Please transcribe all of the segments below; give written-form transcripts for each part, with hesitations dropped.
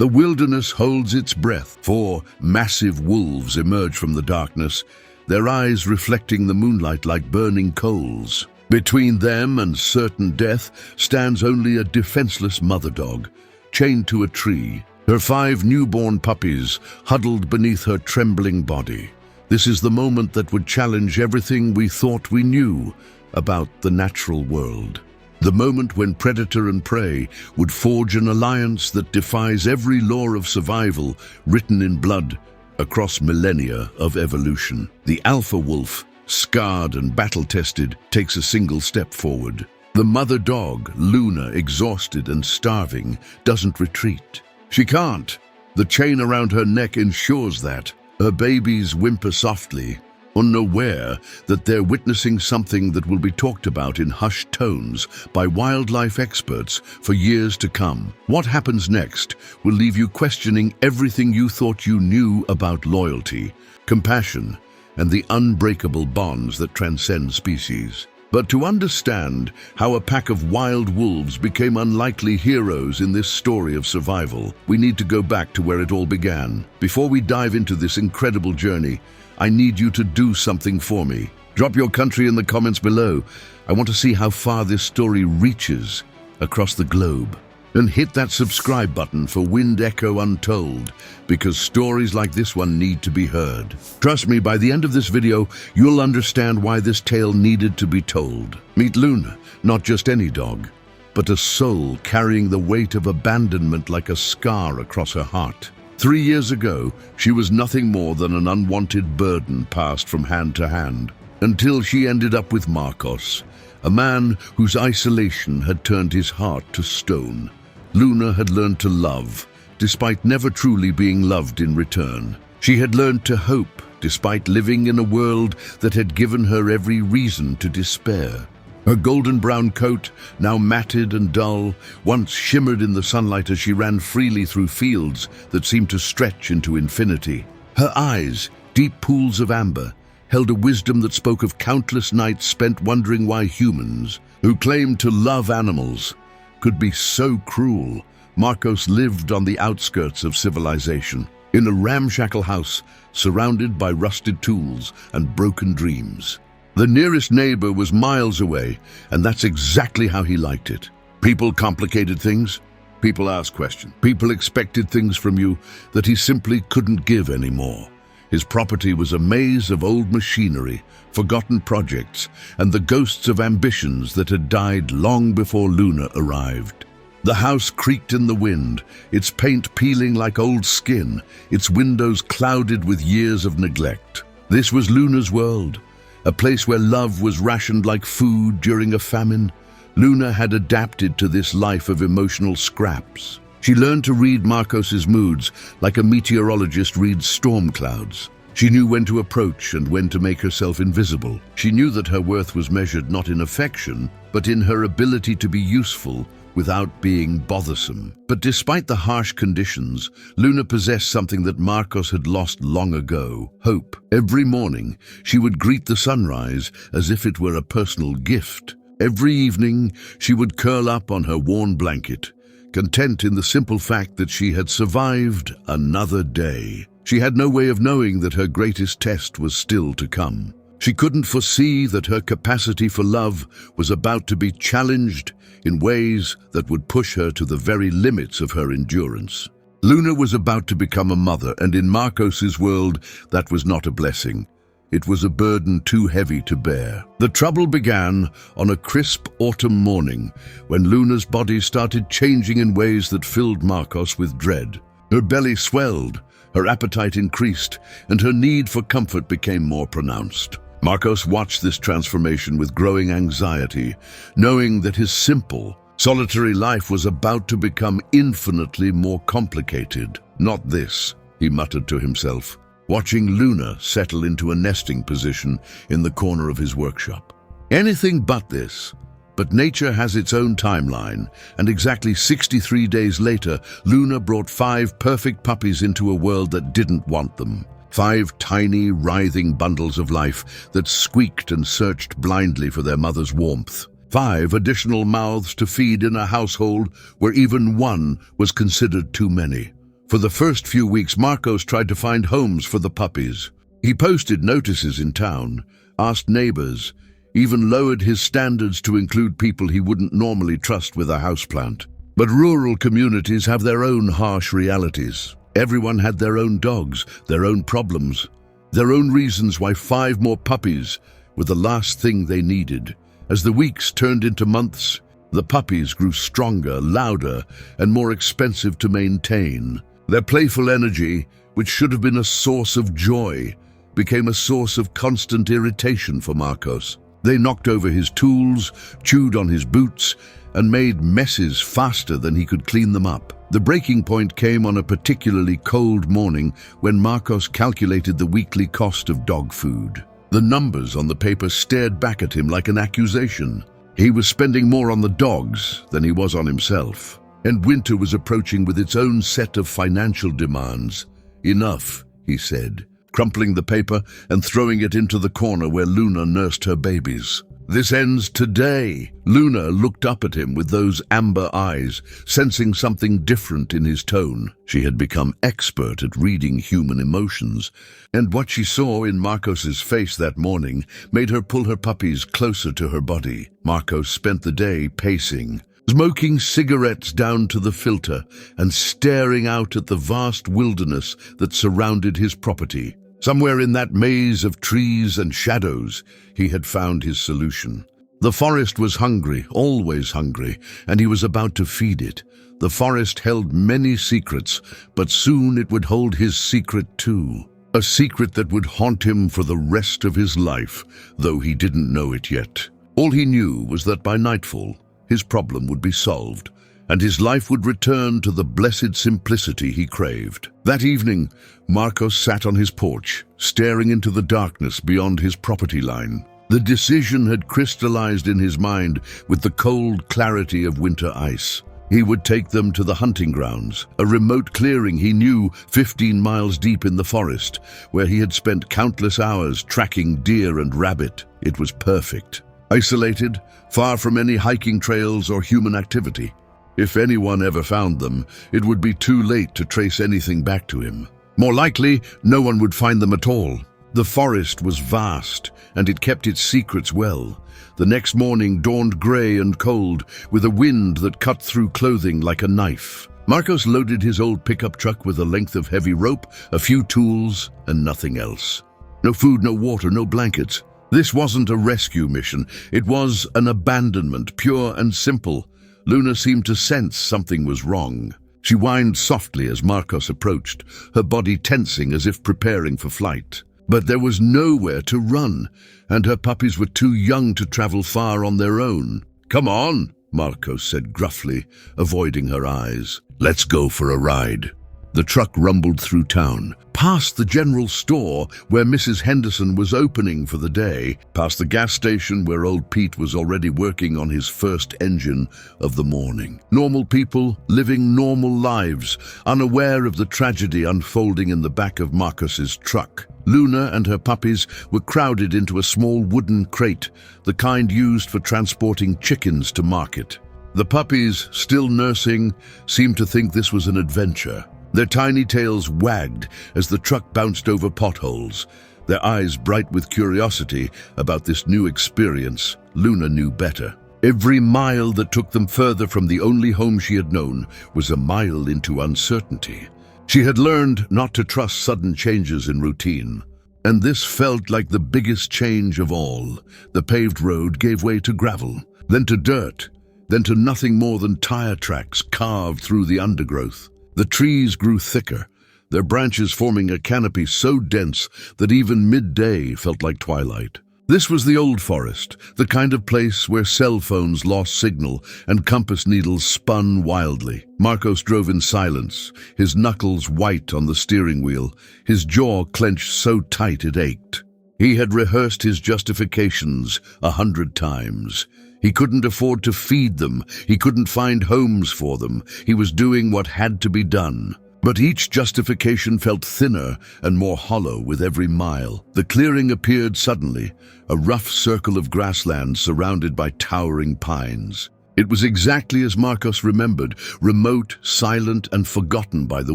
The wilderness holds its breath. 4 massive wolves emerge from the darkness, their eyes reflecting the moonlight like burning coals. Between them and certain death stands only a defenseless mother dog, chained to a tree, her 5 newborn puppies huddled beneath her trembling body. This is the moment that would challenge everything we thought we knew about the natural world. The moment when predator and prey would forge an alliance that defies every law of survival written in blood across millennia of evolution. The alpha wolf, scarred and battle-tested, takes a single step forward. The mother dog, Luna, exhausted and starving, doesn't retreat. She can't. The chain around her neck ensures that. Her babies whimper softly, unaware that they're witnessing something that will be talked about in hushed tones by wildlife experts for years to come. What happens next will leave you questioning everything you thought you knew about loyalty, compassion, and the unbreakable bonds that transcend species. But to understand how a pack of wild wolves became unlikely heroes in this story of survival, we need to go back to where it all began. Before we dive into this incredible journey, I need you to do something for me. Drop your country in the comments below. I want to see how far this story reaches across the globe. And hit that subscribe button for Wind Echo Untold, because stories like this one need to be heard. Trust me, by the end of this video, you'll understand why this tale needed to be told. Meet Luna, not just any dog, but a soul carrying the weight of abandonment like a scar across her heart. 3 years ago, she was nothing more than an unwanted burden passed from hand to hand, until she ended up with Marcos, a man whose isolation had turned his heart to stone. Luna had learned to love, despite never truly being loved in return. She had learned to hope, despite living in a world that had given her every reason to despair. Her golden brown coat, now matted and dull, once shimmered in the sunlight as she ran freely through fields that seemed to stretch into infinity. Her eyes, deep pools of amber, held a wisdom that spoke of countless nights spent wondering why humans, who claimed to love animals, could be so cruel. Marcos lived on the outskirts of civilization, in a ramshackle house surrounded by rusted tools and broken dreams. The nearest neighbor was miles away, and that's exactly how he liked it. People complicated things. People asked questions. People expected things from you that he simply couldn't give anymore. His property was a maze of old machinery, forgotten projects, and the ghosts of ambitions that had died long before Luna arrived. The house creaked in the wind, its paint peeling like old skin, its windows clouded with years of neglect. This was Luna's world, a place where love was rationed like food during a famine. Luna had adapted to this life of emotional scraps. She learned to read Marcos's moods like a meteorologist reads storm clouds. She knew when to approach and when to make herself invisible. She knew that her worth was measured not in affection, but in her ability to be useful without being bothersome. But despite the harsh conditions, Luna possessed something that Marcos had lost long ago: hope. Every morning, she would greet the sunrise as if it were a personal gift. Every evening, she would curl up on her worn blanket, content in the simple fact that she had survived another day. She had no way of knowing that her greatest test was still to come. She couldn't foresee that her capacity for love was about to be challenged in ways that would push her to the very limits of her endurance. Luna was about to become a mother, and in Marcos's world, that was not a blessing. It was a burden too heavy to bear. The trouble began on a crisp autumn morning when Luna's body started changing in ways that filled Marcos with dread. Her belly swelled, her appetite increased, and her need for comfort became more pronounced. Marcos watched this transformation with growing anxiety, knowing that his simple, solitary life was about to become infinitely more complicated. "Not this," he muttered to himself, watching Luna settle into a nesting position in the corner of his workshop. Anything but this. But nature has its own timeline, and exactly 63 days later, Luna brought 5 perfect puppies into a world that didn't want them. 5 tiny, writhing bundles of life that squeaked and searched blindly for their mother's warmth. 5 additional mouths to feed in a household where even one was considered too many. For the first few weeks, Marcos tried to find homes for the puppies. He posted notices in town, asked neighbors, even lowered his standards to include people he wouldn't normally trust with a houseplant. But rural communities have their own harsh realities. Everyone had their own dogs, their own problems, their own reasons why 5 more puppies were the last thing they needed. As the weeks turned into months, the puppies grew stronger, louder, and more expensive to maintain. Their playful energy, which should have been a source of joy, became a source of constant irritation for Marcos. They knocked over his tools, chewed on his boots, and made messes faster than he could clean them up. The breaking point came on a particularly cold morning when Marcos calculated the weekly cost of dog food. The numbers on the paper stared back at him like an accusation. He was spending more on the dogs than he was on himself. And winter was approaching with its own set of financial demands. "Enough," he said, crumpling the paper and throwing it into the corner where Luna nursed her babies. "This ends today." Luna looked up at him with those amber eyes, sensing something different in his tone. She had become expert at reading human emotions, and what she saw in Marcos's face that morning made her pull her puppies closer to her body. Marcos spent the day pacing, smoking cigarettes down to the filter and staring out at the vast wilderness that surrounded his property. Somewhere in that maze of trees and shadows, he had found his solution. The forest was hungry, always hungry, and he was about to feed it. The forest held many secrets, but soon it would hold his secret too. A secret that would haunt him for the rest of his life, though he didn't know it yet. All he knew was that by nightfall, his problem would be solved, and his life would return to the blessed simplicity he craved. That evening, Marcos sat on his porch, staring into the darkness beyond his property line. The decision had crystallized in his mind with the cold clarity of winter ice. He would take them to the hunting grounds, a remote clearing he knew 15 miles deep in the forest, where he had spent countless hours tracking deer and rabbit. It was perfect. Isolated, far from any hiking trails or human activity. If anyone ever found them, it would be too late to trace anything back to him. More likely, no one would find them at all. The forest was vast, and it kept its secrets well. The next morning dawned grey and cold, with a wind that cut through clothing like a knife. Marcos loaded his old pickup truck with a length of heavy rope, a few tools, and nothing else. No food, no water, no blankets. This wasn't a rescue mission. It was an abandonment, pure and simple. Luna seemed to sense something was wrong. She whined softly as Marcos approached, her body tensing as if preparing for flight. But there was nowhere to run, and her puppies were too young to travel far on their own. "Come on," Marcos said gruffly, avoiding her eyes. "Let's go for a ride." The truck rumbled through town, past the general store where Mrs. Henderson was opening for the day, past the gas station where old Pete was already working on his first engine of the morning. Normal people living normal lives, unaware of the tragedy unfolding in the back of Marcos's truck. Luna and her puppies were crowded into a small wooden crate, the kind used for transporting chickens to market. The puppies, still nursing, seemed to think this was an adventure. Their tiny tails wagged as the truck bounced over potholes, their eyes bright with curiosity about this new experience. Luna knew better. Every mile that took them further from the only home she had known was a mile into uncertainty. She had learned not to trust sudden changes in routine, and this felt like the biggest change of all. The paved road gave way to gravel, then to dirt, then to nothing more than tire tracks carved through the undergrowth. The trees grew thicker, their branches forming a canopy so dense that even midday felt like twilight. This was the old forest, the kind of place where cell phones lost signal and compass needles spun wildly. Marcos drove in silence, his knuckles white on the steering wheel, his jaw clenched so tight it ached. He had rehearsed his justifications 100 times. He couldn't afford to feed them. He couldn't find homes for them. He was doing what had to be done. But each justification felt thinner and more hollow with every mile. The clearing appeared suddenly, a rough circle of grassland surrounded by towering pines. It was exactly as Marcos remembered, remote, silent, and forgotten by the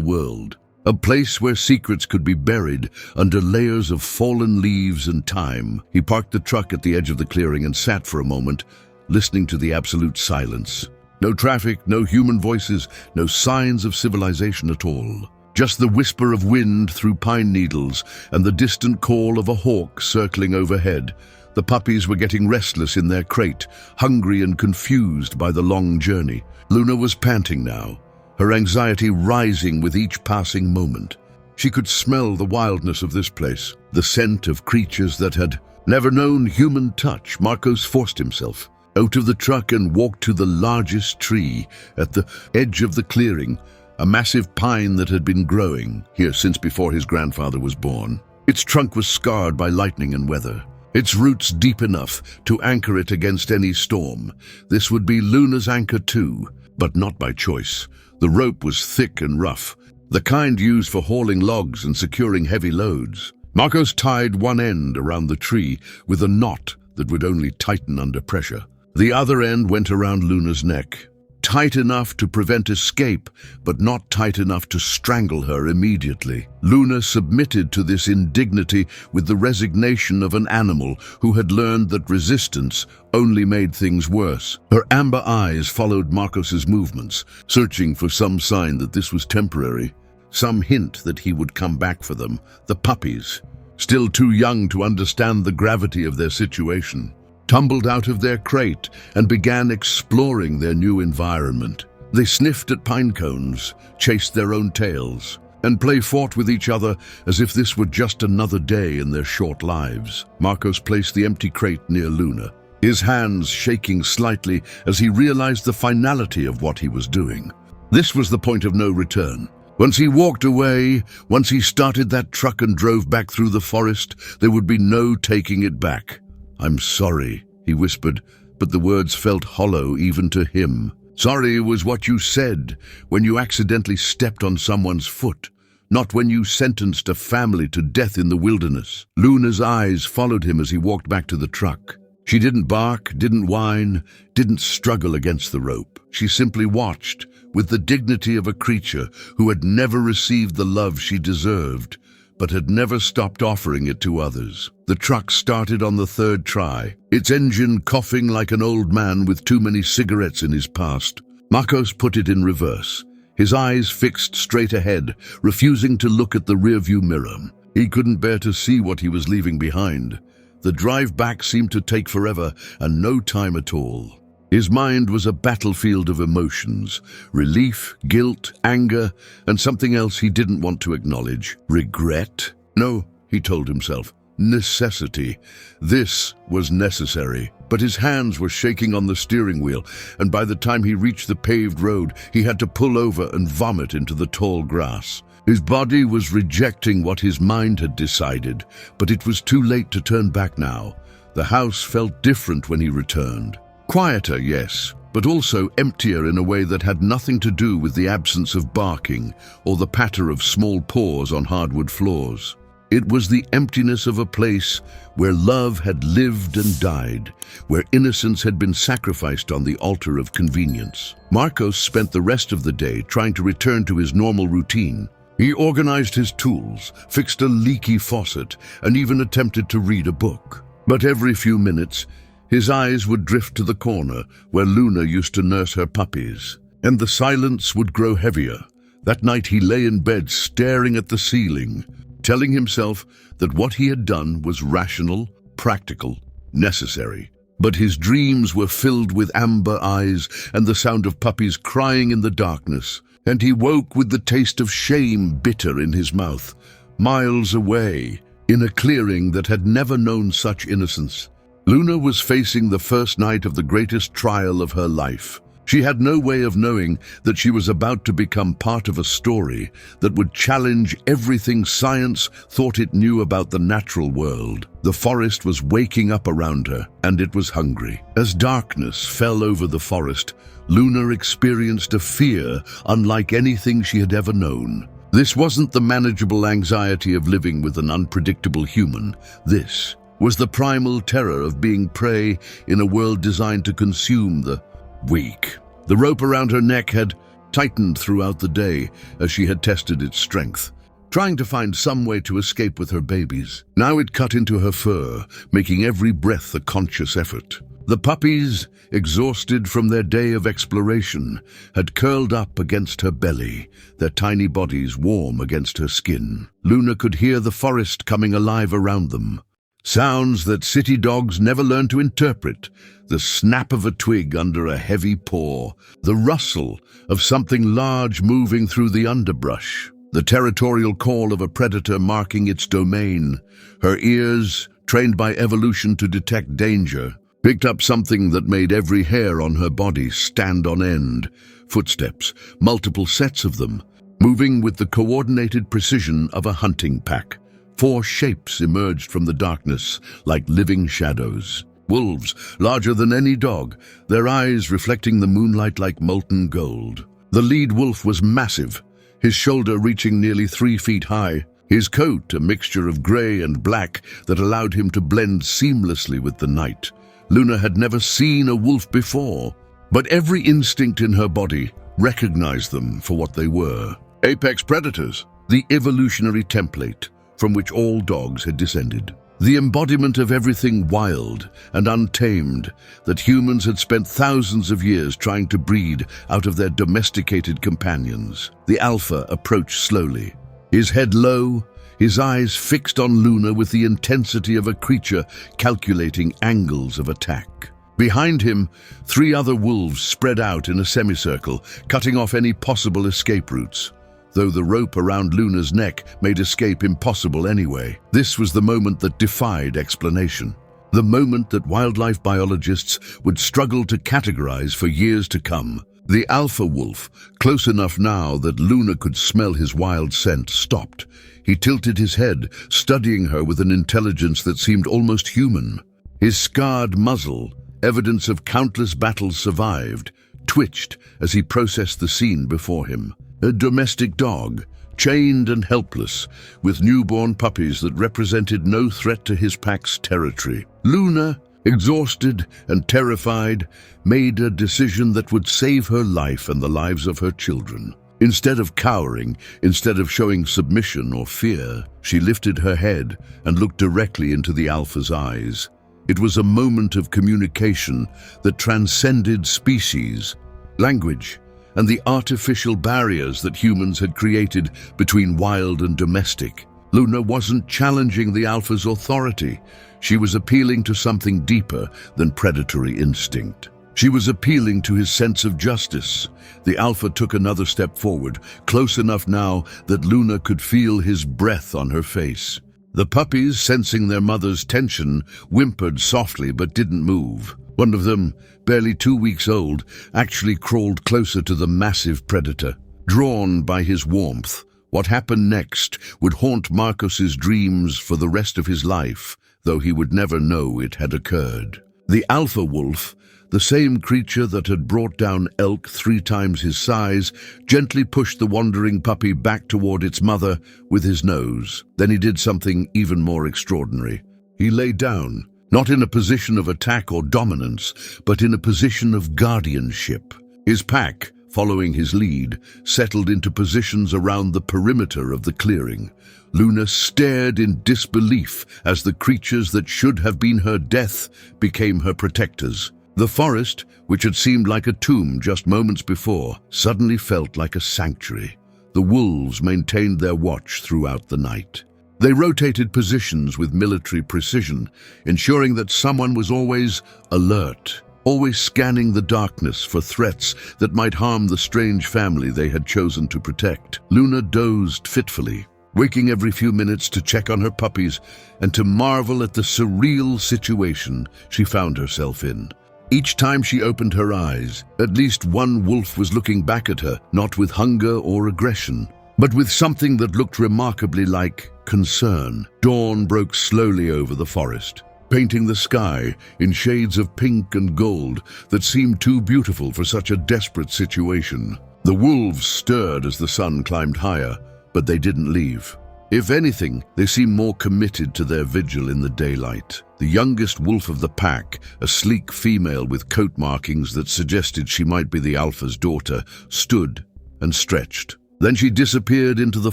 world. A place where secrets could be buried under layers of fallen leaves and time. He parked the truck at the edge of the clearing and sat for a moment, listening to the absolute silence. No traffic, no human voices, no signs of civilization at all. Just the whisper of wind through pine needles and the distant call of a hawk circling overhead. The puppies were getting restless in their crate, hungry and confused by the long journey. Luna was panting now, her anxiety rising with each passing moment. She could smell the wildness of this place, the scent of creatures that had never known human touch. Marcos forced himself out of the truck and walked to the largest tree at the edge of the clearing, a massive pine that had been growing here since before his grandfather was born. Its trunk was scarred by lightning and weather, its roots deep enough to anchor it against any storm. This would be Luna's anchor too, but not by choice. The rope was thick and rough, the kind used for hauling logs and securing heavy loads. Marcos tied one end around the tree with a knot that would only tighten under pressure. The other end went around Luna's neck, tight enough to prevent escape, but not tight enough to strangle her immediately. Luna submitted to this indignity with the resignation of an animal who had learned that resistance only made things worse. Her amber eyes followed Marcos's movements, searching for some sign that this was temporary, some hint that he would come back for them. The puppies, still too young to understand the gravity of their situation, tumbled out of their crate and began exploring their new environment. They sniffed at pine cones, chased their own tails, and fought with each other as if this were just another day in their short lives. Marcos placed the empty crate near Luna, his hands shaking slightly as he realized the finality of what he was doing. This was the point of no return. Once he walked away, once he started that truck and drove back through the forest, there would be no taking it back. "I'm sorry," he whispered, but the words felt hollow even to him. Sorry was what you said when you accidentally stepped on someone's foot, not when you sentenced a family to death in the wilderness. Luna's eyes followed him as he walked back to the truck. She didn't bark, didn't whine, didn't struggle against the rope. She simply watched, with the dignity of a creature who had never received the love she deserved, but had never stopped offering it to others. The truck started on the third try, its engine coughing like an old man with too many cigarettes in his past. Marcos put it in reverse, his eyes fixed straight ahead, refusing to look at the rearview mirror. He couldn't bear to see what he was leaving behind. The drive back seemed to take forever and no time at all. His mind was a battlefield of emotions, relief, guilt, anger, and something else he didn't want to acknowledge. Regret? No, he told himself. Necessity. This was necessary. But his hands were shaking on the steering wheel, and by the time he reached the paved road, he had to pull over and vomit into the tall grass. His body was rejecting what his mind had decided, but it was too late to turn back now. The house felt different when he returned. Quieter, yes, but also emptier in a way that had nothing to do with the absence of barking or the patter of small paws on hardwood floors. It was the emptiness of a place where love had lived and died, where innocence had been sacrificed on the altar of convenience. Marcos spent the rest of the day trying to return to his normal routine. He organized his tools, fixed a leaky faucet, and even attempted to read a book. But every few minutes, his eyes would drift to the corner where Luna used to nurse her puppies, and the silence would grow heavier. That night he lay in bed staring at the ceiling, telling himself that what he had done was rational, practical, necessary. But his dreams were filled with amber eyes and the sound of puppies crying in the darkness, and he woke with the taste of shame bitter in his mouth, miles away, in a clearing that had never known such innocence. Luna was facing the first night of the greatest trial of her life. She had no way of knowing that she was about to become part of a story that would challenge everything science thought it knew about the natural world. The forest was waking up around her, and it was hungry. As darkness fell over the forest, Luna experienced a fear unlike anything she had ever known. This wasn't the manageable anxiety of living with an unpredictable human. This was the primal terror of being prey in a world designed to consume. The weak. The rope around her neck had tightened throughout the day as she had tested its strength, trying to find some way to escape with her babies. Now it cut into her fur, making every breath a conscious effort. The puppies, exhausted from their day of exploration, had curled up against her belly, their tiny bodies warm against her skin. Luna could hear the forest coming alive around them. Sounds that city dogs never learn to interpret: the snap of a twig under a heavy paw, the rustle of something large moving through the underbrush, the territorial call of a predator marking its domain. Her ears, trained by evolution to detect danger, picked up something that made every hair on her body stand on end. Footsteps, multiple sets of them, moving with the coordinated precision of a hunting pack. 4 shapes emerged from the darkness like living shadows. Wolves, larger than any dog, their eyes reflecting the moonlight like molten gold. The lead wolf was massive, his shoulder reaching nearly 3 feet high, his coat a mixture of gray and black that allowed him to blend seamlessly with the night. Luna had never seen a wolf before, but every instinct in her body recognized them for what they were: apex predators, the evolutionary template from which all dogs had descended. The embodiment of everything wild and untamed that humans had spent thousands of years trying to breed out of their domesticated companions. The alpha approached slowly, his head low, his eyes fixed on Luna with the intensity of a creature calculating angles of attack. Behind him, 3 other wolves spread out in a semicircle, cutting off any possible escape routes, though the rope around Luna's neck made escape impossible anyway. This was the moment that defied explanation, the moment that wildlife biologists would struggle to categorize for years to come. The alpha wolf, close enough now that Luna could smell his wild scent, stopped. He tilted his head, studying her with an intelligence that seemed almost human. His scarred muzzle, evidence of countless battles survived, twitched as he processed the scene before him. A domestic dog, chained and helpless, with newborn puppies that represented no threat to his pack's territory. Luna, exhausted and terrified, made a decision that would save her life and the lives of her children. Instead of cowering, instead of showing submission or fear, she lifted her head and looked directly into the alpha's eyes. It was a moment of communication that transcended species, language, and the artificial barriers that humans had created between wild and domestic. Luna wasn't challenging the alpha's authority. She was appealing to something deeper than predatory instinct. She was appealing to his sense of justice. The alpha took another step forward, close enough now that Luna could feel his breath on her face. The puppies, sensing their mother's tension, whimpered softly but didn't move. One of them, barely 2 weeks old, actually crawled closer to the massive predator. Drawn by his warmth, what happened next would haunt Marcos's dreams for the rest of his life, though he would never know it had occurred. The alpha wolf, the same creature that had brought down elk 3 times his size, gently pushed the wandering puppy back toward its mother with his nose. Then he did something even more extraordinary. He lay down, not in a position of attack or dominance, but in a position of guardianship. His pack, following his lead, settled into positions around the perimeter of the clearing. Luna stared in disbelief as the creatures that should have been her death became her protectors. The forest, which had seemed like a tomb just moments before, suddenly felt like a sanctuary. The wolves maintained their watch throughout the night. They rotated positions with military precision, ensuring that someone was always alert, always scanning the darkness for threats that might harm the strange family they had chosen to protect. Luna dozed fitfully, waking every few minutes to check on her puppies and to marvel at the surreal situation she found herself in. Each time she opened her eyes, at least one wolf was looking back at her, not with hunger or aggression, but with something that looked remarkably like concern. Dawn broke slowly over the forest, painting the sky in shades of pink and gold that seemed too beautiful for such a desperate situation. The wolves stirred as the sun climbed higher, but they didn't leave. If anything, they seemed more committed to their vigil in the daylight. The youngest wolf of the pack, a sleek female with coat markings that suggested she might be the alpha's daughter, stood and stretched. Then she disappeared into the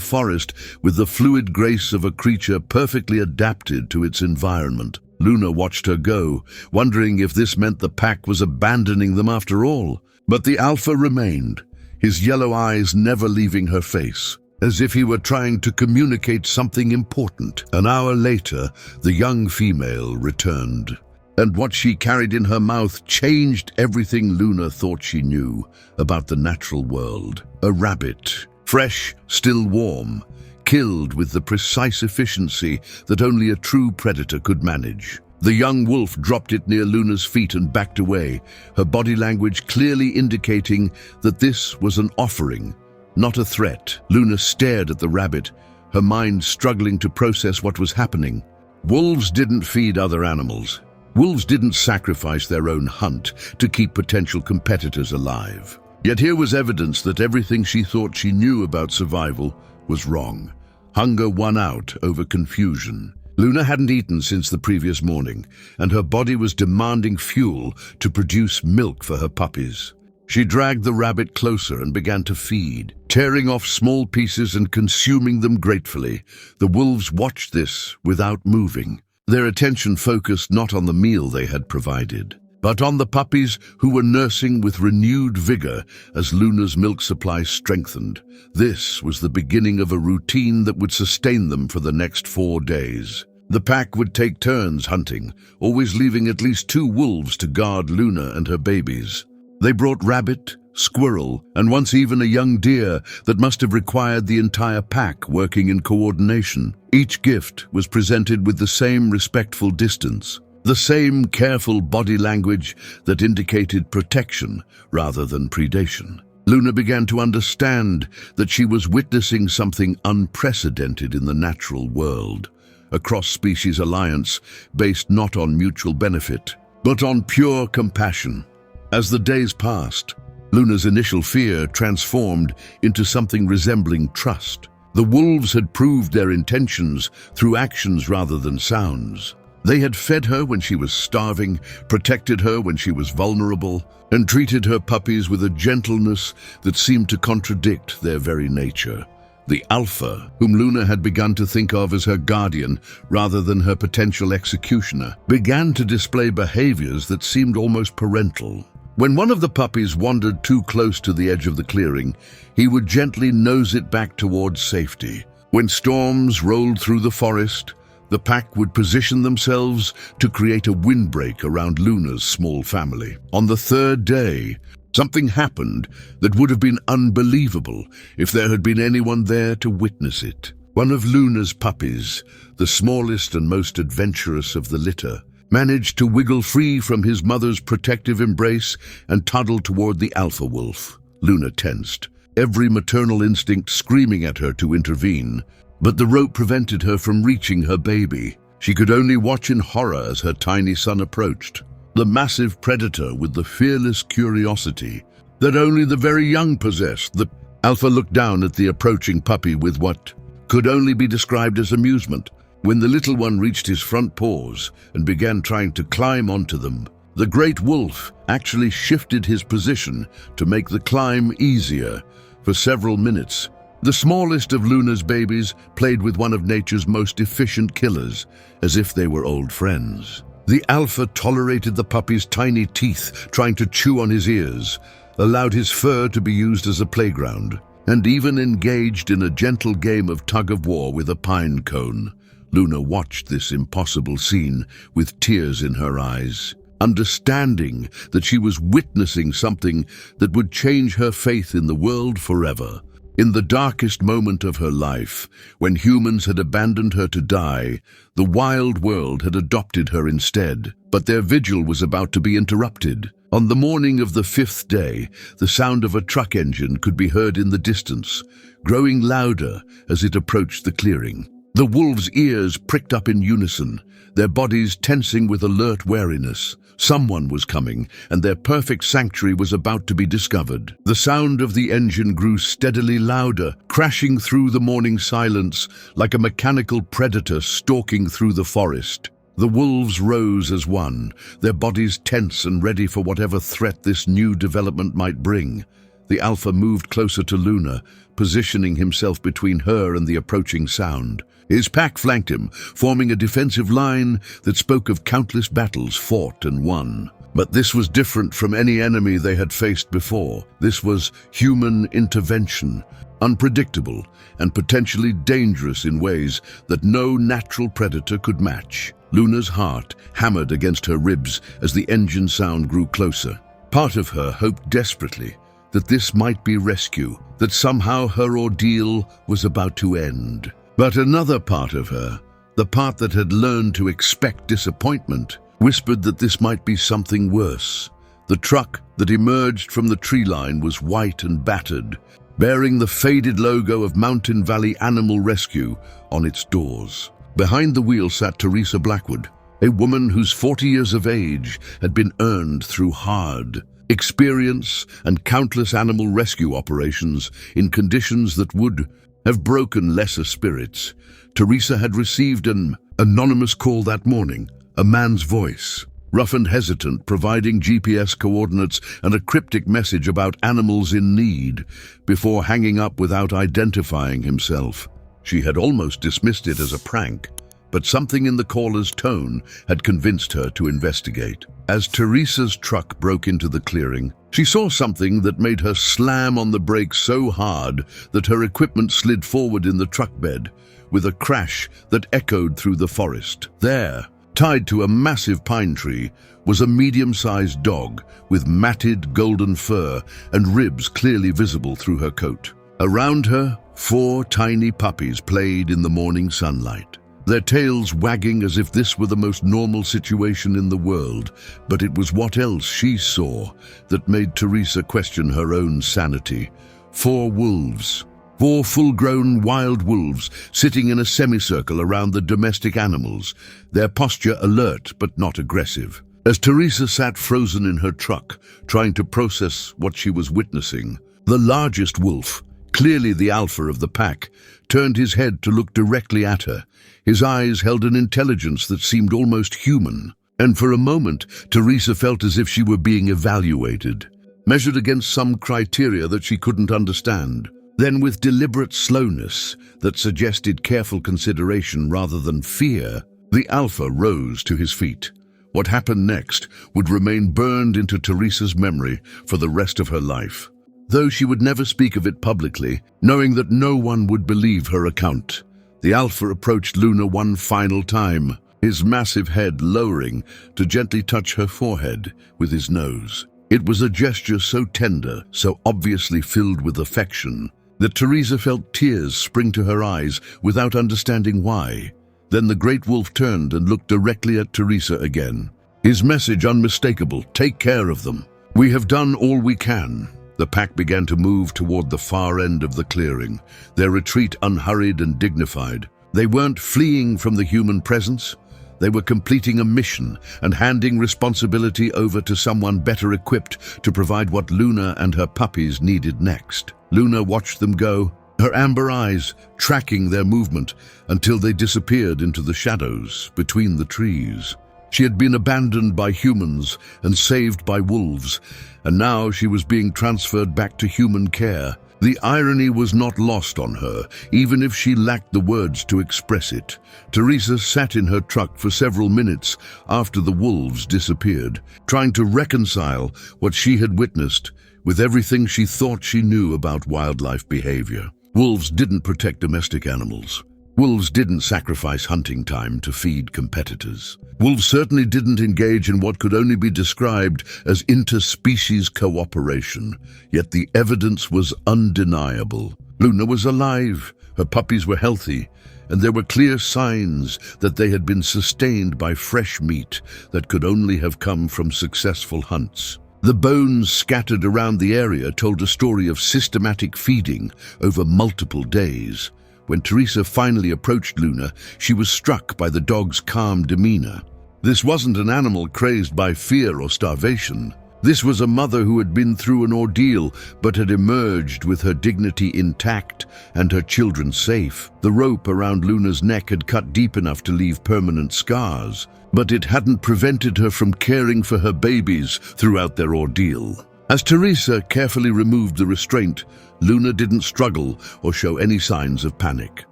forest with the fluid grace of a creature perfectly adapted to its environment. Luna watched her go, wondering if this meant the pack was abandoning them after all. But the alpha remained, his yellow eyes never leaving her face, as if he were trying to communicate something important. An hour later, the young female returned, and what she carried in her mouth changed everything Luna thought she knew about the natural world. A rabbit, fresh, still warm, killed with the precise efficiency that only a true predator could manage. The young wolf dropped it near Luna's feet and backed away, her body language clearly indicating that this was an offering, not a threat. Luna stared at the rabbit, her mind struggling to process what was happening. Wolves didn't feed other animals. Wolves didn't sacrifice their own hunt to keep potential competitors alive. Yet here was evidence that everything she thought she knew about survival was wrong. Hunger won out over confusion. Luna hadn't eaten since the previous morning, and her body was demanding fuel to produce milk for her puppies. She dragged the rabbit closer and began to feed, tearing off small pieces and consuming them gratefully. The wolves watched this without moving, their attention focused not on the meal they had provided, but on the puppies who were nursing with renewed vigor as Luna's milk supply strengthened. This was the beginning of a routine that would sustain them for the next 4 days. The pack would take turns hunting, always leaving at least 2 wolves to guard Luna and her babies. They brought rabbit, squirrel, and once even a young deer that must have required the entire pack working in coordination. Each gift was presented with the same respectful distance, the same careful body language that indicated protection rather than predation. Luna began to understand that she was witnessing something unprecedented in the natural world, a cross-species alliance based not on mutual benefit, but on pure compassion. As the days passed, Luna's initial fear transformed into something resembling trust. The wolves had proved their intentions through actions rather than sounds. They had fed her when she was starving, protected her when she was vulnerable, and treated her puppies with a gentleness that seemed to contradict their very nature. The alpha, whom Luna had begun to think of as her guardian rather than her potential executioner, began to display behaviors that seemed almost parental. When one of the puppies wandered too close to the edge of the clearing, he would gently nose it back towards safety. When storms rolled through the forest, the pack would position themselves to create a windbreak around Luna's small family. On the 3rd day, something happened that would have been unbelievable if there had been anyone there to witness it. One of Luna's puppies, the smallest and most adventurous of the litter, managed to wiggle free from his mother's protective embrace and toddle toward the alpha wolf. Luna tensed, every maternal instinct screaming at her to intervene, but the rope prevented her from reaching her baby. She could only watch in horror as her tiny son approached, the massive predator with the fearless curiosity that only the very young possessed. The alpha looked down at the approaching puppy with what could only be described as amusement. When the little one reached his front paws and began trying to climb onto them, the great wolf actually shifted his position to make the climb easier. For several minutes, the smallest of Luna's babies played with one of nature's most efficient killers, as if they were old friends. The alpha tolerated the puppy's tiny teeth trying to chew on his ears, allowed his fur to be used as a playground, and even engaged in a gentle game of tug-of-war with a pine cone. Luna watched this impossible scene with tears in her eyes, understanding that she was witnessing something that would change her faith in the world forever. In the darkest moment of her life, when humans had abandoned her to die, the wild world had adopted her instead. But their vigil was about to be interrupted. On the morning of the 5th day, the sound of a truck engine could be heard in the distance, growing louder as it approached the clearing. The wolves' ears pricked up in unison, their bodies tensing with alert wariness. Someone was coming, and their perfect sanctuary was about to be discovered. The sound of the engine grew steadily louder, crashing through the morning silence like a mechanical predator stalking through the forest. The wolves rose as one, their bodies tense and ready for whatever threat this new development might bring. The alpha moved closer to Luna, positioning himself between her and the approaching sound. His pack flanked him, forming a defensive line that spoke of countless battles fought and won. But this was different from any enemy they had faced before. This was human intervention, unpredictable and potentially dangerous in ways that no natural predator could match. Luna's heart hammered against her ribs as the engine sound grew closer. Part of her hoped desperately that this might be rescue, that somehow her ordeal was about to end. But another part of her, the part that had learned to expect disappointment, whispered that this might be something worse. The truck that emerged from the tree line was white and battered, bearing the faded logo of Mountain Valley Animal Rescue on its doors. Behind the wheel sat Teresa Blackwood, a woman whose 40 years of age had been earned through hard experience and countless animal rescue operations in conditions that would have broken lesser spirits. Teresa had received an anonymous call that morning, a man's voice, rough and hesitant, providing GPS coordinates and a cryptic message about animals in need, before hanging up without identifying himself. She had almost dismissed it as a prank, but something in the caller's tone had convinced her to investigate. As Teresa's truck broke into the clearing, she saw something that made her slam on the brakes so hard that her equipment slid forward in the truck bed, with a crash that echoed through the forest. There, tied to a massive pine tree, was a medium-sized dog with matted golden fur and ribs clearly visible through her coat. Around her, 4 tiny puppies played in the morning sunlight, their tails wagging as if this were the most normal situation in the world. But it was what else she saw that made Teresa question her own sanity. 4 wolves. 4 full-grown wild wolves sitting in a semicircle around the domestic animals, their posture alert but not aggressive. As Teresa sat frozen in her truck, trying to process what she was witnessing, the largest wolf, clearly the alpha of the pack, turned his head to look directly at her. His eyes held an intelligence that seemed almost human, and for a moment Teresa felt as if she were being evaluated, measured against some criteria that she couldn't understand. Then, with deliberate slowness that suggested careful consideration rather than fear, the alpha rose to his feet. What happened next would remain burned into Teresa's memory for the rest of her life, though she would never speak of it publicly, knowing that no one would believe her account. The alpha approached Luna one final time, his massive head lowering to gently touch her forehead with his nose. It was a gesture so tender, so obviously filled with affection, that Teresa felt tears spring to her eyes without understanding why. Then the great wolf turned and looked directly at Teresa again. His message unmistakable: take care of them. We have done all we can. The pack began to move toward the far end of the clearing, their retreat unhurried and dignified. They weren't fleeing from the human presence. They were completing a mission and handing responsibility over to someone better equipped to provide what Luna and her puppies needed next. Luna watched them go, her amber eyes tracking their movement until they disappeared into the shadows between the trees. She had been abandoned by humans and saved by wolves, and now she was being transferred back to human care. The irony was not lost on her, even if she lacked the words to express it. Teresa sat in her truck for several minutes after the wolves disappeared, trying to reconcile what she had witnessed with everything she thought she knew about wildlife behavior. Wolves didn't protect domestic animals. Wolves didn't sacrifice hunting time to feed competitors. Wolves certainly didn't engage in what could only be described as interspecies cooperation, yet the evidence was undeniable. Luna was alive, her puppies were healthy, and there were clear signs that they had been sustained by fresh meat that could only have come from successful hunts. The bones scattered around the area told a story of systematic feeding over multiple days, When Teresa finally approached Luna, she was struck by the dog's calm demeanor. This wasn't an animal crazed by fear or starvation. This was a mother who had been through an ordeal but had emerged with her dignity intact and her children safe. The rope around Luna's neck had cut deep enough to leave permanent scars, but it hadn't prevented her from caring for her babies throughout their ordeal. As Teresa carefully removed the restraint, Luna didn't struggle or show any signs of panic.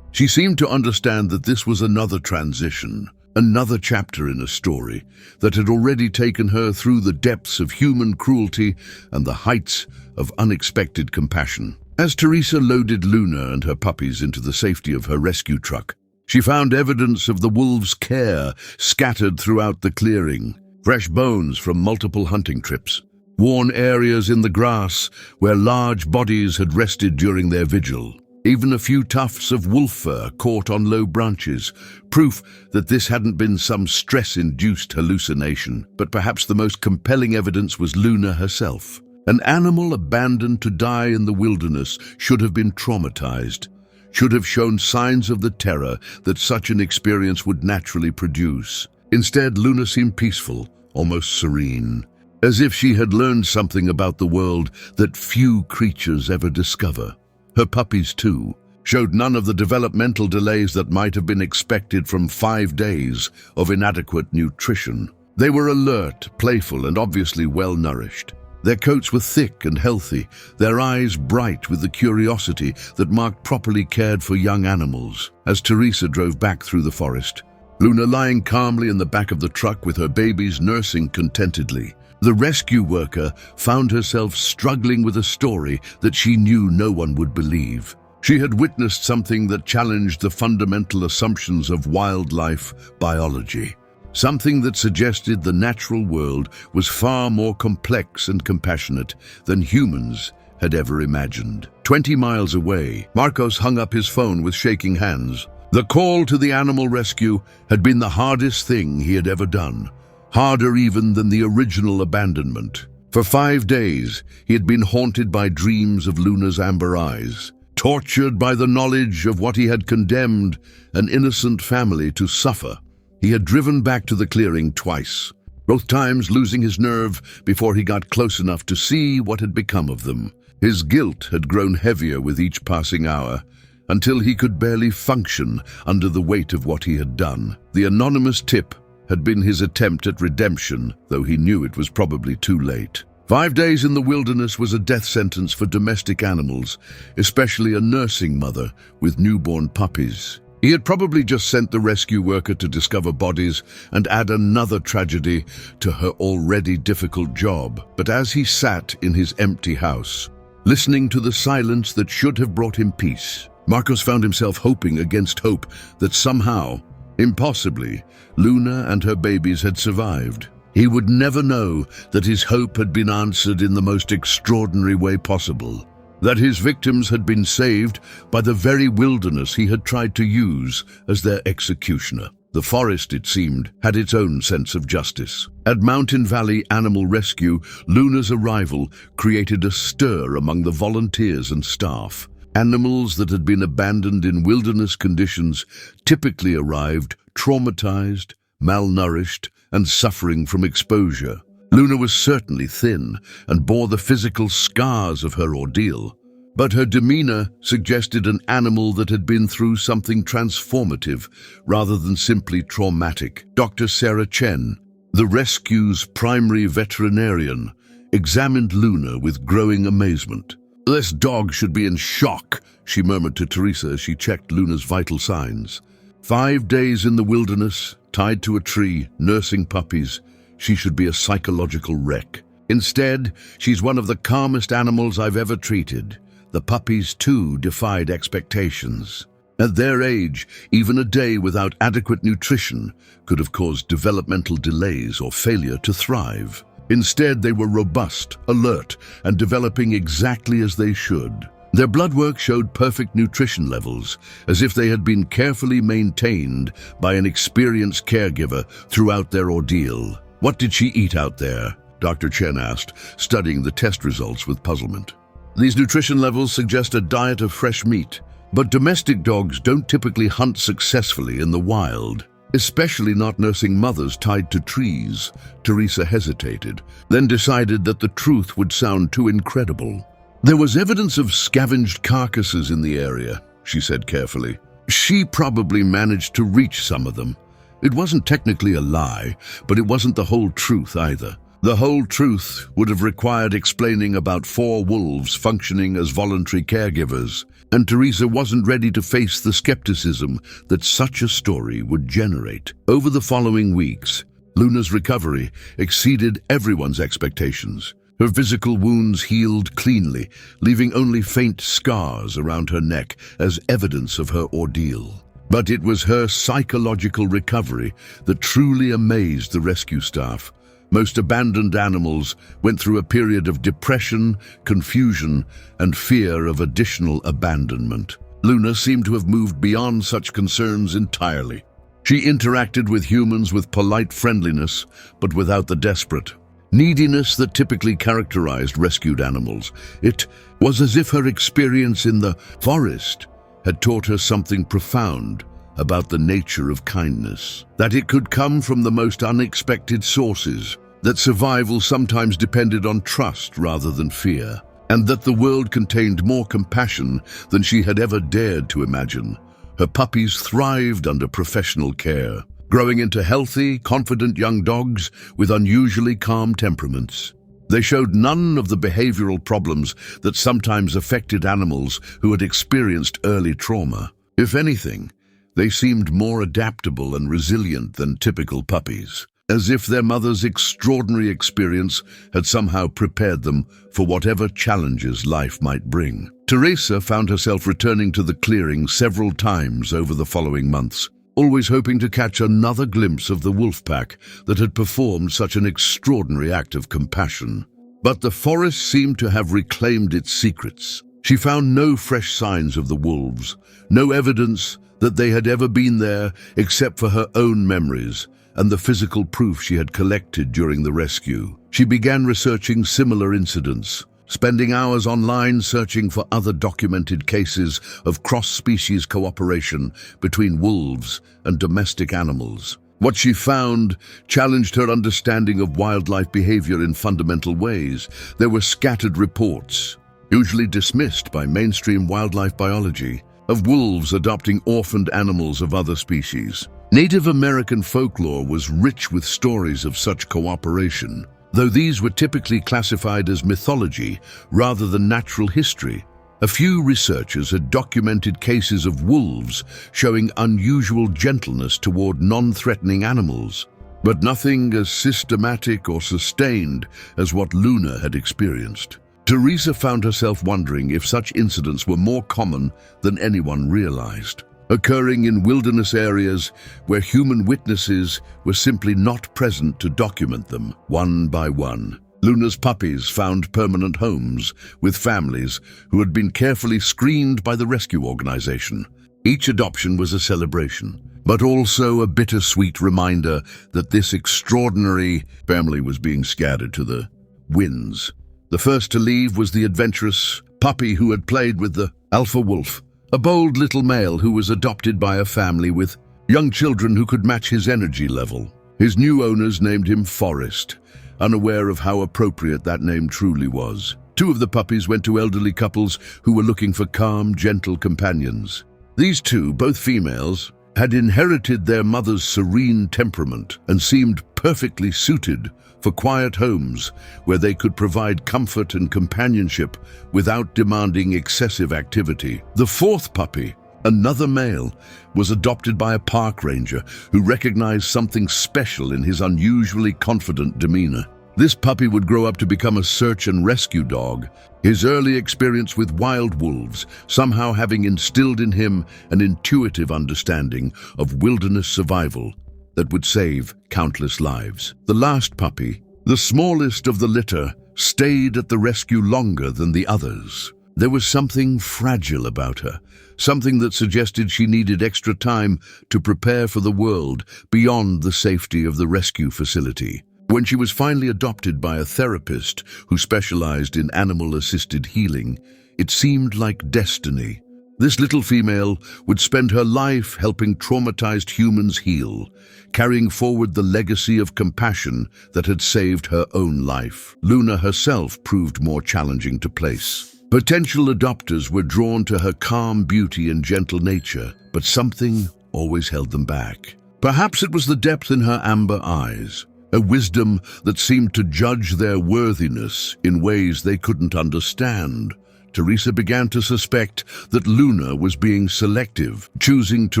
She seemed to understand that this was another transition, another chapter in a story that had already taken her through the depths of human cruelty and the heights of unexpected compassion. As Teresa loaded Luna and her puppies into the safety of her rescue truck, she found evidence of the wolves' care scattered throughout the clearing. Fresh bones from multiple hunting trips, worn areas in the grass where large bodies had rested during their vigil. Even a few tufts of wolf fur caught on low branches, proof that this hadn't been some stress-induced hallucination. But perhaps the most compelling evidence was Luna herself. An animal abandoned to die in the wilderness should have been traumatized, should have shown signs of the terror that such an experience would naturally produce. Instead, Luna seemed peaceful, almost serene, as if she had learned something about the world that few creatures ever discover. Her puppies, too, showed none of the developmental delays that might have been expected from 5 days of inadequate nutrition. They were alert, playful, and obviously well-nourished. Their coats were thick and healthy, their eyes bright with the curiosity that marked properly cared-for young animals. As Teresa drove back through the forest, Luna lying calmly in the back of the truck with her babies nursing contentedly, the rescue worker found herself struggling with a story that she knew no one would believe. She had witnessed something that challenged the fundamental assumptions of wildlife biology, something that suggested the natural world was far more complex and compassionate than humans had ever imagined. 20 miles away, Marcos hung up his phone with shaking hands. The call to the animal rescue had been the hardest thing he had ever done. Harder even than the original abandonment. For 5 days, he had been haunted by dreams of Luna's amber eyes, tortured by the knowledge of what he had condemned an innocent family to suffer. He had driven back to the clearing twice, both times losing his nerve before he got close enough to see what had become of them. His guilt had grown heavier with each passing hour, until he could barely function under the weight of what he had done. The anonymous tip had been his attempt at redemption, though he knew it was probably too late. 5 days in the wilderness was a death sentence for domestic animals, especially a nursing mother with newborn puppies. He had probably just sent the rescue worker to discover bodies and add another tragedy to her already difficult job. But as he sat in his empty house, listening to the silence that should have brought him peace, Marcos found himself hoping against hope that somehow, impossibly, Luna and her babies had survived. He would never know that his hope had been answered in the most extraordinary way possible, that his victims had been saved by the very wilderness he had tried to use as their executioner. The forest, it seemed, had its own sense of justice. At Mountain Valley Animal Rescue, Luna's arrival created a stir among the volunteers and staff. Animals that had been abandoned in wilderness conditions typically arrived traumatized, malnourished, and suffering from exposure. Luna was certainly thin and bore the physical scars of her ordeal, but her demeanor suggested an animal that had been through something transformative rather than simply traumatic. Dr. Sarah Chen, the rescue's primary veterinarian, examined Luna with growing amazement. "This dog should be in shock," she murmured to Teresa as she checked Luna's vital signs. 5 days in the wilderness, tied to a tree, nursing puppies. She should be a psychological wreck. Instead, she's one of the calmest animals I've ever treated. The puppies, too, defied expectations. At their age, even a day without adequate nutrition could have caused developmental delays or failure to thrive. Instead, they were robust, alert, and developing exactly as they should. Their blood work showed perfect nutrition levels, as if they had been carefully maintained by an experienced caregiver throughout their ordeal. "What did she eat out there?" Dr. Chen asked, studying the test results with puzzlement. "These nutrition levels suggest a diet of fresh meat, But domestic dogs don't typically hunt successfully in the wild, especially not nursing mothers tied to trees. Teresa hesitated, then decided that the truth would sound too incredible. There was evidence of scavenged carcasses in the area, she said carefully. She probably managed to reach some of them. It wasn't technically a lie, but it wasn't the whole truth either. The whole truth would have required explaining about 4 wolves functioning as voluntary caregivers, and Teresa wasn't ready to face the skepticism that such a story would generate. Over the following weeks, Luna's recovery exceeded everyone's expectations. Her physical wounds healed cleanly, leaving only faint scars around her neck as evidence of her ordeal. But it was her psychological recovery that truly amazed the rescue staff. Most abandoned animals went through a period of depression, confusion, and fear of additional abandonment. Luna seemed to have moved beyond such concerns entirely. She interacted with humans with polite friendliness, but without the desperate neediness that typically characterized rescued animals. It was as if her experience in the forest had taught her something profound about the nature of kindness, that it could come from the most unexpected sources, that survival sometimes depended on trust rather than fear, and that the world contained more compassion than she had ever dared to imagine. Her puppies thrived under professional care, growing into healthy, confident young dogs with unusually calm temperaments. They showed none of the behavioral problems that sometimes affected animals who had experienced early trauma. If anything, they seemed more adaptable and resilient than typical puppies, as if their mother's extraordinary experience had somehow prepared them for whatever challenges life might bring. Teresa found herself returning to the clearing several times over the following months, always hoping to catch another glimpse of the wolf pack that had performed such an extraordinary act of compassion. But the forest seemed to have reclaimed its secrets. She found no fresh signs of the wolves, no evidence that they had ever been there except for her own memories and the physical proof she had collected during the rescue. She began researching similar incidents, spending hours online searching for other documented cases of cross-species cooperation between wolves and domestic animals. What she found challenged her understanding of wildlife behavior in fundamental ways. There were scattered reports, usually dismissed by mainstream wildlife biology, of wolves adopting orphaned animals of other species. Native American folklore was rich with stories of such cooperation, though these were typically classified as mythology rather than natural history. A few researchers had documented cases of wolves showing unusual gentleness toward non-threatening animals, but nothing as systematic or sustained as what Luna had experienced. Teresa found herself wondering if such incidents were more common than anyone realized, occurring in wilderness areas where human witnesses were simply not present to document them. One by one, Luna's puppies found permanent homes with families who had been carefully screened by the rescue organization. Each adoption was a celebration, but also a bittersweet reminder that this extraordinary family was being scattered to the winds. The first to leave was the adventurous puppy who had played with the alpha wolf, a bold little male who was adopted by a family with young children who could match his energy level. His new owners named him Forrest, unaware of how appropriate that name truly was. 2 of the puppies went to elderly couples who were looking for calm, gentle companions. These 2, both females, had inherited their mother's serene temperament and seemed perfectly suited for quiet homes where they could provide comfort and companionship without demanding excessive activity. The 4th puppy, another male, was adopted by a park ranger who recognized something special in his unusually confident demeanor. This puppy would grow up to become a search and rescue dog, his early experience with wild wolves somehow having instilled in him an intuitive understanding of wilderness survival that would save countless lives. The last puppy, the smallest of the litter, stayed at the rescue longer than the others. There was something fragile about her, something that suggested she needed extra time to prepare for the world beyond the safety of the rescue facility. When she was finally adopted by a therapist who specialized in animal-assisted healing, it seemed like destiny. This little female would spend her life helping traumatized humans heal, carrying forward the legacy of compassion that had saved her own life. Luna herself proved more challenging to place. Potential adopters were drawn to her calm beauty and gentle nature, but something always held them back. Perhaps it was the depth in her amber eyes, a wisdom that seemed to judge their worthiness in ways they couldn't understand. Teresa began to suspect that Luna was being selective, choosing to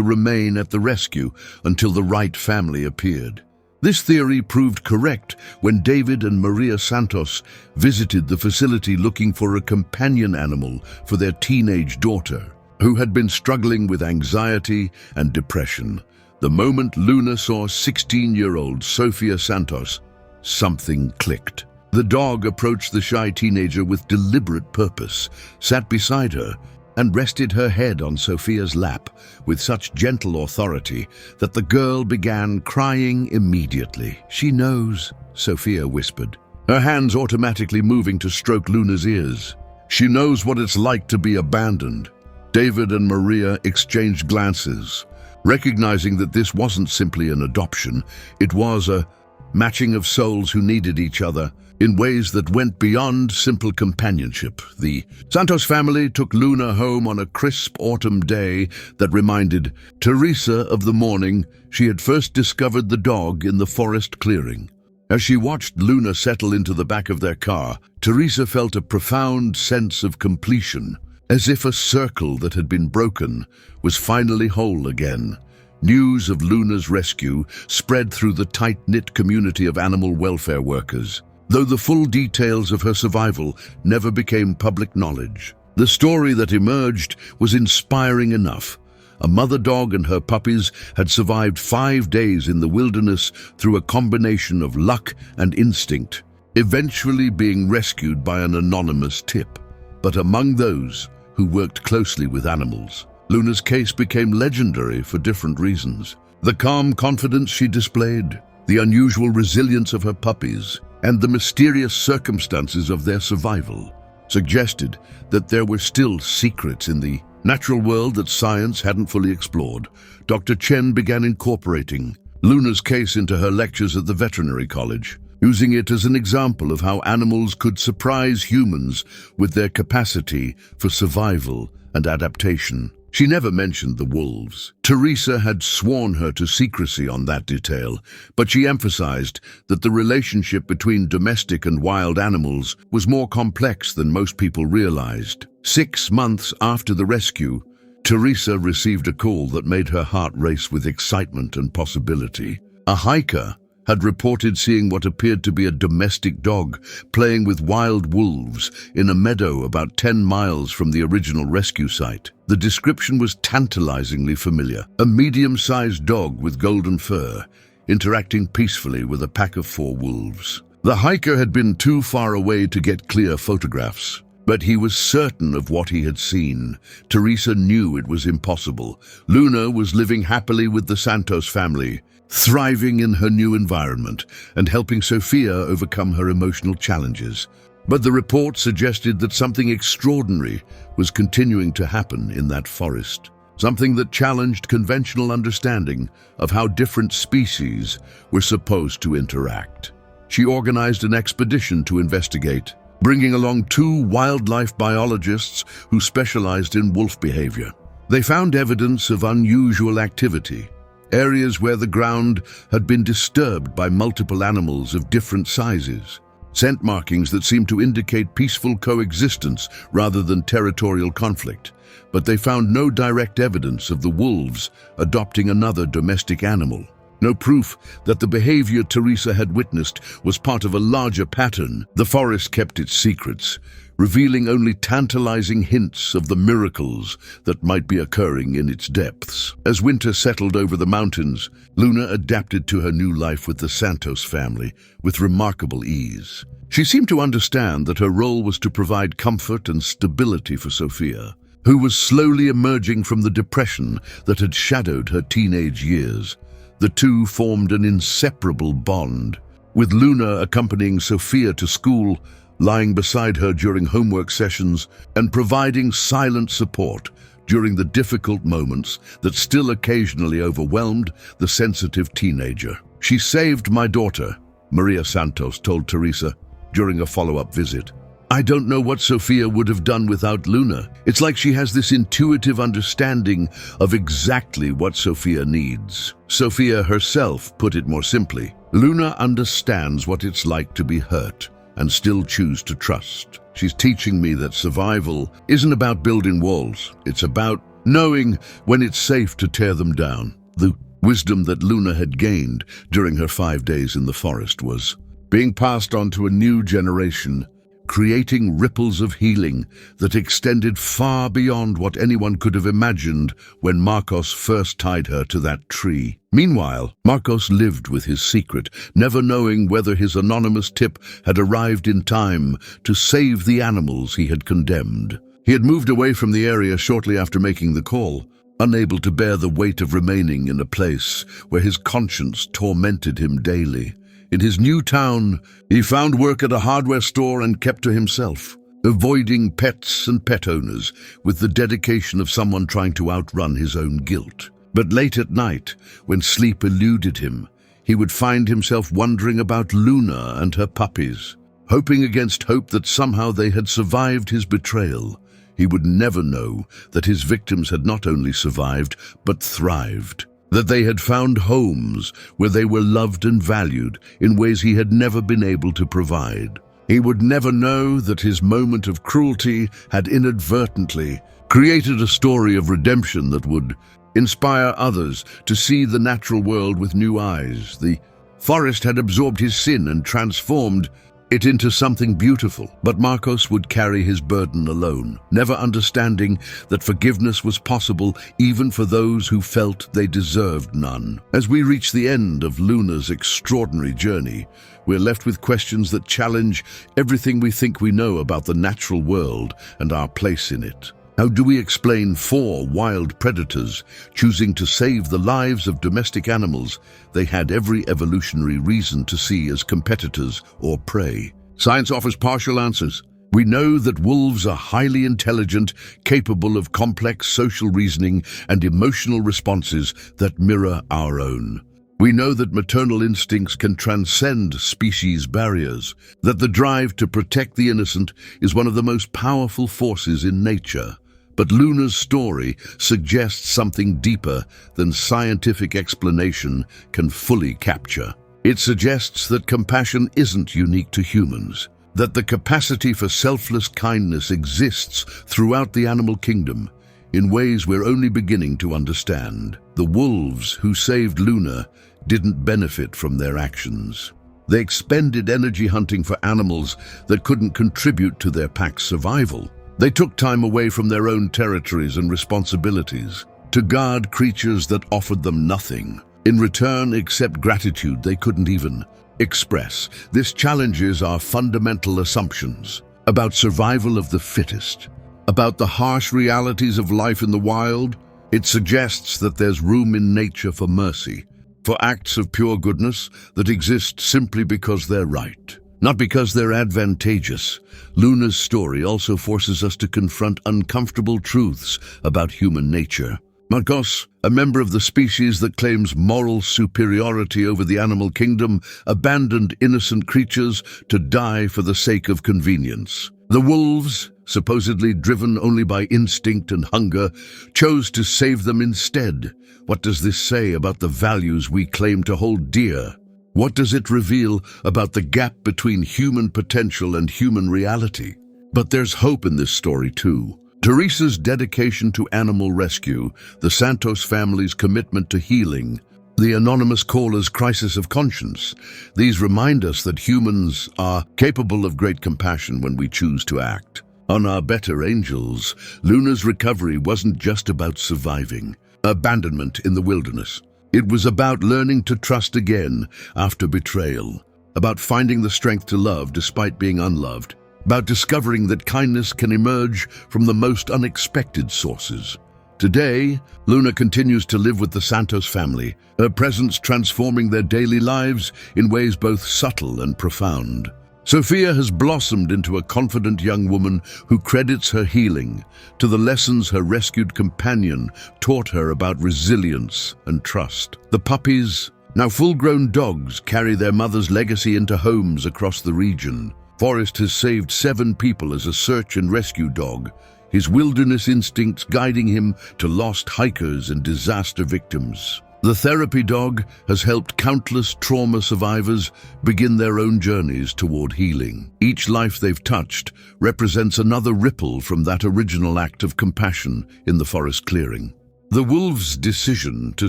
remain at the rescue until the right family appeared. This theory proved correct when David and Maria Santos visited the facility looking for a companion animal for their teenage daughter, who had been struggling with anxiety and depression. The moment Luna saw 16-year-old Sofia Santos, something clicked. The dog approached the shy teenager with deliberate purpose, sat beside her, and rested her head on Sofia's lap with such gentle authority that the girl began crying immediately. "She knows," Sofia whispered, her hands automatically moving to stroke Luna's ears. "She knows what it's like to be abandoned." David and Maria exchanged glances, recognizing that this wasn't simply an adoption, it was a matching of souls who needed each other in ways that went beyond simple companionship. The Santos family took Luna home on a crisp autumn day that reminded Teresa of the morning she had first discovered the dog in the forest clearing. As she watched Luna settle into the back of their car, Teresa felt a profound sense of completion, as if a circle that had been broken was finally whole again. News of Luna's rescue spread through the tight-knit community of animal welfare workers, though the full details of her survival never became public knowledge. The story that emerged was inspiring enough. A mother dog and her puppies had survived 5 days in the wilderness through a combination of luck and instinct, eventually being rescued by an anonymous tip. But among those who worked closely with animals, Luna's case became legendary for different reasons. The calm confidence she displayed, the unusual resilience of her puppies, and the mysterious circumstances of their survival suggested that there were still secrets in the natural world that science hadn't fully explored. Dr. Chen began incorporating Luna's case into her lectures at the veterinary college, using it as an example of how animals could surprise humans with their capacity for survival and adaptation. She never mentioned the wolves. Teresa had sworn her to secrecy on that detail, but she emphasized that the relationship between domestic and wild animals was more complex than most people realized. 6 months after the rescue, Teresa received a call that made her heart race with excitement and possibility. A hiker had reported seeing what appeared to be a domestic dog playing with wild wolves in a meadow about 10 miles from the original rescue site. The description was tantalizingly familiar. A medium-sized dog with golden fur, interacting peacefully with a pack of 4 wolves. The hiker had been too far away to get clear photographs, but he was certain of what he had seen. Teresa knew it was impossible. Luna was living happily with the Santos family, thriving in her new environment and helping Sofia overcome her emotional challenges. But the report suggested that something extraordinary was continuing to happen in that forest, something that challenged conventional understanding of how different species were supposed to interact. She organized an expedition to investigate, bringing along 2 wildlife biologists who specialized in wolf behavior. They found evidence of unusual activity, areas where the ground had been disturbed by multiple animals of different sizes, scent markings that seemed to indicate peaceful coexistence rather than territorial conflict. But they found no direct evidence of the wolves adopting another domestic animal. No proof that the behavior Teresa had witnessed was part of a larger pattern. The forest kept its secrets, revealing only tantalizing hints of the miracles that might be occurring in its depths. As winter settled over the mountains, Luna adapted to her new life with the Santos family with remarkable ease. She seemed to understand that her role was to provide comfort and stability for Sofia, who was slowly emerging from the depression that had shadowed her teenage years. The two formed an inseparable bond, with Luna accompanying Sofia to school, lying beside her during homework sessions, and providing silent support during the difficult moments that still occasionally overwhelmed the sensitive teenager. "She saved my daughter," Maria Santos told Teresa during a follow-up visit. "I don't know what Sofia would have done without Luna. It's like she has this intuitive understanding of exactly what Sofia needs." Sofia herself put it more simply. "Luna understands what it's like to be hurt and still choose to trust. She's teaching me that survival isn't about building walls. It's about knowing when it's safe to tear them down." The wisdom that Luna had gained during her 5 days in the forest was being passed on to a new generation, creating ripples of healing that extended far beyond what anyone could have imagined when Marcos first tied her to that tree. Meanwhile, Marcos lived with his secret, never knowing whether his anonymous tip had arrived in time to save the animals he had condemned. He had moved away from the area shortly after making the call, unable to bear the weight of remaining in a place where his conscience tormented him daily. In his new town, he found work at a hardware store and kept to himself, avoiding pets and pet owners with the dedication of someone trying to outrun his own guilt. But late at night, when sleep eluded him, he would find himself wondering about Luna and her puppies, hoping against hope that somehow they had survived his betrayal. He would never know that his victims had not only survived, but thrived, that they had found homes where they were loved and valued in ways he had never been able to provide. He would never know that his moment of cruelty had inadvertently created a story of redemption that would inspire others to see the natural world with new eyes. The forest had absorbed his sin and transformed it into something beautiful, but Marcos would carry his burden alone, never understanding that forgiveness was possible even for those who felt they deserved none. As we reach the end of Luna's extraordinary journey, we're left with questions that challenge everything we think we know about the natural world and our place in it. How do we explain 4 wild predators choosing to save the lives of domestic animals they had every evolutionary reason to see as competitors or prey? Science offers partial answers. We know that wolves are highly intelligent, capable of complex social reasoning and emotional responses that mirror our own. We know that maternal instincts can transcend species barriers, that the drive to protect the innocent is one of the most powerful forces in nature. But Luna's story suggests something deeper than scientific explanation can fully capture. It suggests that compassion isn't unique to humans, that the capacity for selfless kindness exists throughout the animal kingdom in ways we're only beginning to understand. The wolves who saved Luna didn't benefit from their actions. They expended energy hunting for animals that couldn't contribute to their pack's survival. They took time away from their own territories and responsibilities to guard creatures that offered them nothing in return except gratitude they couldn't even express. This challenges our fundamental assumptions about survival of the fittest, about the harsh realities of life in the wild. It suggests that there's room in nature for mercy, for acts of pure goodness that exist simply because they're right, not because they're advantageous. Luna's story also forces us to confront uncomfortable truths about human nature. Marcos, a member of the species that claims moral superiority over the animal kingdom, abandoned innocent creatures to die for the sake of convenience. The wolves, supposedly driven only by instinct and hunger, chose to save them instead. What does this say about the values we claim to hold dear? What does it reveal about the gap between human potential and human reality? But there's hope in this story too. Teresa's dedication to animal rescue, the Santos family's commitment to healing, the anonymous caller's crisis of conscience. These remind us that humans are capable of great compassion when we choose to act. On Our Better Angels, Luna's recovery wasn't just about surviving abandonment in the wilderness. It was about learning to trust again after betrayal, about finding the strength to love despite being unloved, about discovering that kindness can emerge from the most unexpected sources. Today, Luna continues to live with the Santos family, her presence transforming their daily lives in ways both subtle and profound. Sophia has blossomed into a confident young woman who credits her healing to the lessons her rescued companion taught her about resilience and trust. The puppies, now full-grown dogs, carry their mother's legacy into homes across the region. Forrest has saved 7 people as a search and rescue dog, his wilderness instincts guiding him to lost hikers and disaster victims. The therapy dog has helped countless trauma survivors begin their own journeys toward healing. Each life they've touched represents another ripple from that original act of compassion in the forest clearing. The wolf's decision to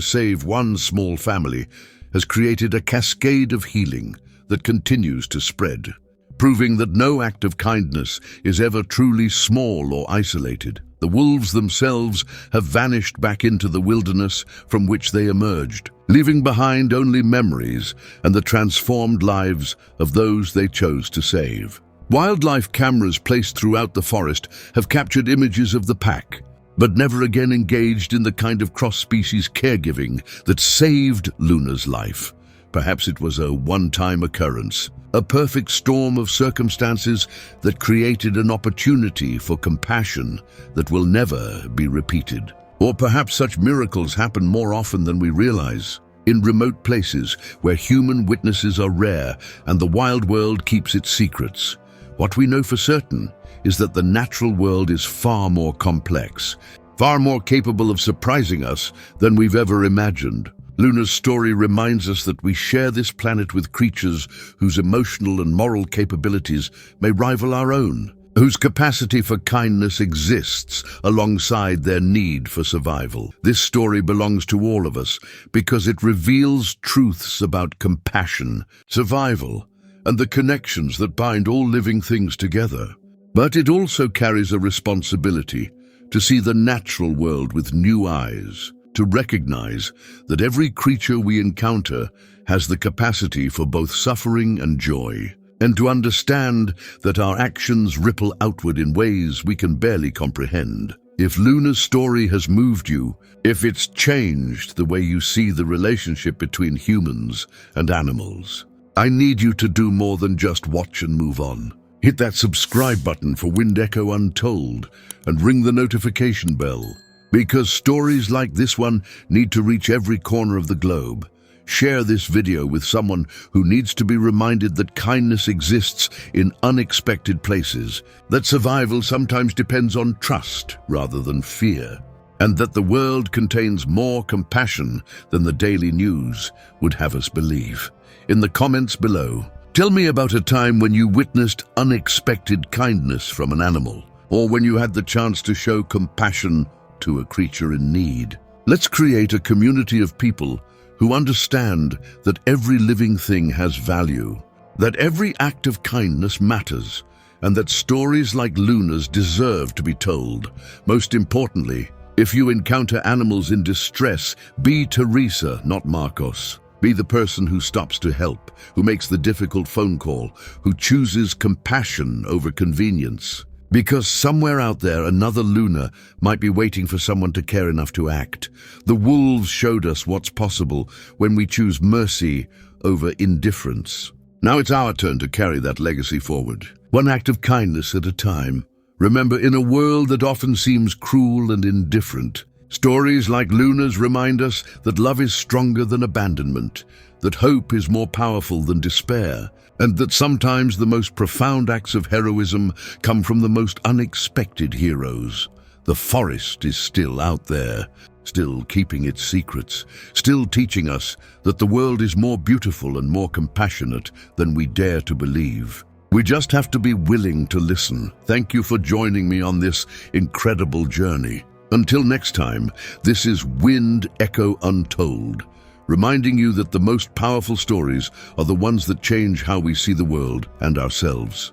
save one small family has created a cascade of healing that continues to spread, proving that no act of kindness is ever truly small or isolated. The wolves themselves have vanished back into the wilderness from which they emerged, leaving behind only memories and the transformed lives of those they chose to save. Wildlife cameras placed throughout the forest have captured images of the pack, but never again engaged in the kind of cross-species caregiving that saved Luna's life. Perhaps it was a one-time occurrence, a perfect storm of circumstances that created an opportunity for compassion that will never be repeated. Or perhaps such miracles happen more often than we realize, in remote places where human witnesses are rare and the wild world keeps its secrets. What we know for certain is that the natural world is far more complex, far more capable of surprising us than we've ever imagined. Luna's story reminds us that we share this planet with creatures whose emotional and moral capabilities may rival our own, whose capacity for kindness exists alongside their need for survival. This story belongs to all of us because it reveals truths about compassion, survival, and the connections that bind all living things together. But it also carries a responsibility to see the natural world with new eyes, to recognize that every creature we encounter has the capacity for both suffering and joy, and to understand that our actions ripple outward in ways we can barely comprehend. If Luna's story has moved you, if it's changed the way you see the relationship between humans and animals, I need you to do more than just watch and move on. Hit that subscribe button for Wind Echo Untold and ring the notification bell, because stories like this one need to reach every corner of the globe. Share this video with someone who needs to be reminded that kindness exists in unexpected places, that survival sometimes depends on trust rather than fear, and that the world contains more compassion than the daily news would have us believe. In the comments below, tell me about a time when you witnessed unexpected kindness from an animal, or when you had the chance to show compassion to a creature in need. Let's create a community of people who understand that every living thing has value, that every act of kindness matters, and that stories like Luna's deserve to be told. Most importantly, if you encounter animals in distress, be Teresa, not Marcos. Be the person who stops to help, who makes the difficult phone call, who chooses compassion over convenience. Because somewhere out there, another Luna might be waiting for someone to care enough to act. The wolves showed us what's possible when we choose mercy over indifference. Now it's our turn to carry that legacy forward, one act of kindness at a time. Remember, in a world that often seems cruel and indifferent, stories like Luna's remind us that love is stronger than abandonment, that hope is more powerful than despair, and that sometimes the most profound acts of heroism come from the most unexpected heroes. The forest is still out there, still keeping its secrets, still teaching us that the world is more beautiful and more compassionate than we dare to believe. We just have to be willing to listen. Thank you for joining me on this incredible journey. Until next time, this is Wind Echo Untold, reminding you that the most powerful stories are the ones that change how we see the world and ourselves.